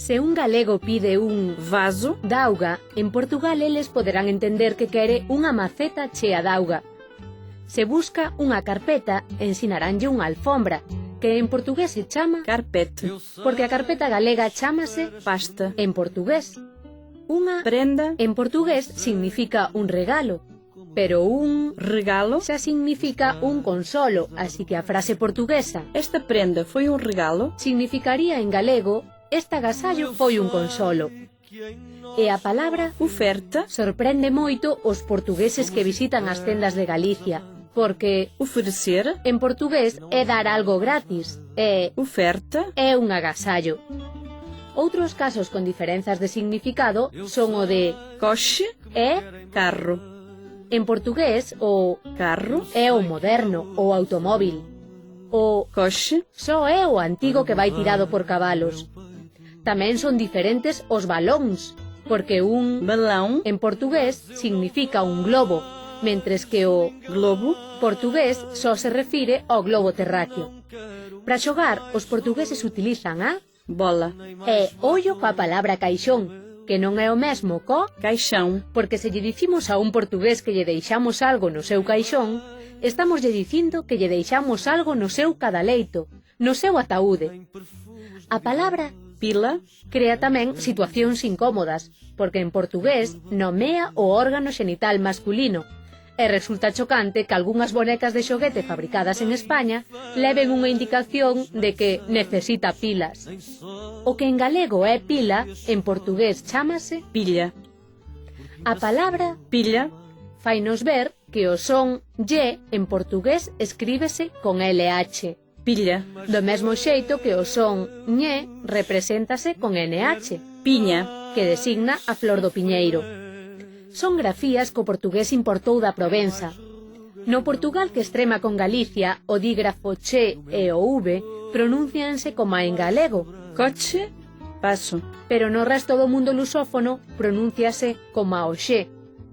Se un galego pide un vaso d'auga, en Portugal eles poderán entender que quere unha maceta chea d'auga. Se busca unha carpeta, ensinaranlle unha alfombra, que en portugués se chama carpete, porque a carpeta galega chámase pasta, en portugués. Unha prenda, en portugués significa un regalo, pero un regalo. xa significa un consolo, así que a frase portuguesa Esta prenda foi un regalo. significaría en galego este agasallo foi un consolo. E a palabra Oferta, sorprende moito os portugueses que visitan as tendas de Galicia, porque oferecer, en portugués é dar algo gratis, oferta, é un agasallo. Outros casos con diferenzas de significado son o de coche, carro. En portugués, o Carro é o moderno, o automóvil. O coche só é o antigo que vai tirado por cabalos. Tamén son diferentes os balóns, porque un balão, en portugués significa un globo, mentres que o globo, portugués só se refire ao globo terráqueo. Para xogar, os portugueses utilizan a bola, e ollo coa palabra caixón, que non é o mesmo co, caixão, porque se lle dicimos a un portugués que lle deixamos algo no seu caixón, estamos lle dicindo que lle deixamos algo no seu cadaleito, no seu ataúde. A palabra pila, crea tamén situacións incómodas, porque en portugués nomea o órgano xenital masculino, e resulta chocante que algunhas bonecas de xoguete fabricadas en España leven unha indicación de que necesita pilas. O que en galego é pila, en portugués chámase pilha. A palabra Pilha fainos ver que o son lle en portugués escríbese con LH. pilha, Do mesmo xeito que o son ñe represéntase con NH, piña, que designa a flor do piñeiro. Son grafías que o portugués importou da Provenza. No Portugal que extrema con Galicia, o dígrafo che e o v pronúncianse como en galego, coche, paso, pero no resto do mundo lusófono pronúnciase como o xe,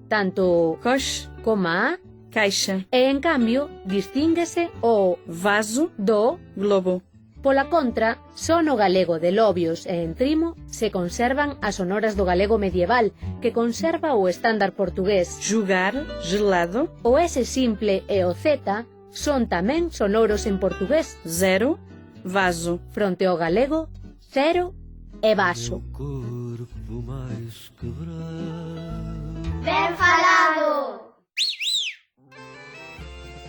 tanto coche, como a, caixa, e en cambio distínguese o vaso, do. globo. Pola contra, só no galego de Lobios e en Trimo se conservan as sonoras do galego medieval, que conserva o estándar portugués. Jogar, gelado, O S simple e o Z son tamén sonoros en portugués, zero, vaso. fronte ao galego, cero e vaso. Ben falado!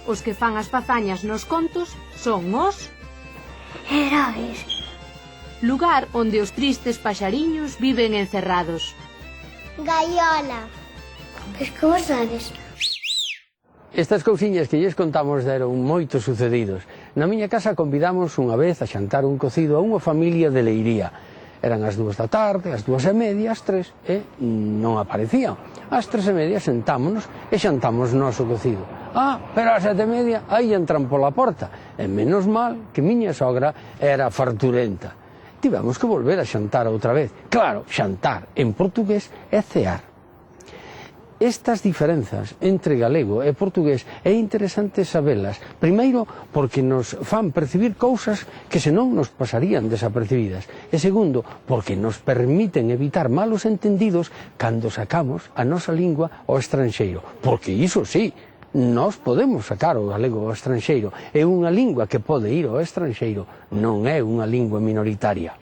Os que fan as fazañas nos contos son os Heróis. lugar onde os tristes paxariños viven encerrados. Gaiola. Pois como sabes? Estas cousiñas que lles contamos deron moitos sucedidos. Na miña casa convidamos unha vez a xantar un cocido a unha familia de Leiría. Eran as 2 da tarde, as 2:30, as 3, e non aparecían. Ás 3:30 sentámonos e xantamos noso cocido. Pero ás 7:30 aí entran pola porta. E menos mal que miña sogra era farturenta. Tivemos que volver a xantar outra vez. Claro, xantar en portugués é cear. Estas diferenzas entre galego e portugués é interesante sabelas, primeiro porque nos fan percibir cousas que senón nos pasarían desapercibidas, e segundo porque nos permiten evitar malos entendidos cando sacamos a nosa lingua ao estranxeiro, porque iso sí, nós podemos sacar o galego ao estranxeiro, é unha lingua que pode ir ao estranxeiro, non é unha lingua minoritaria.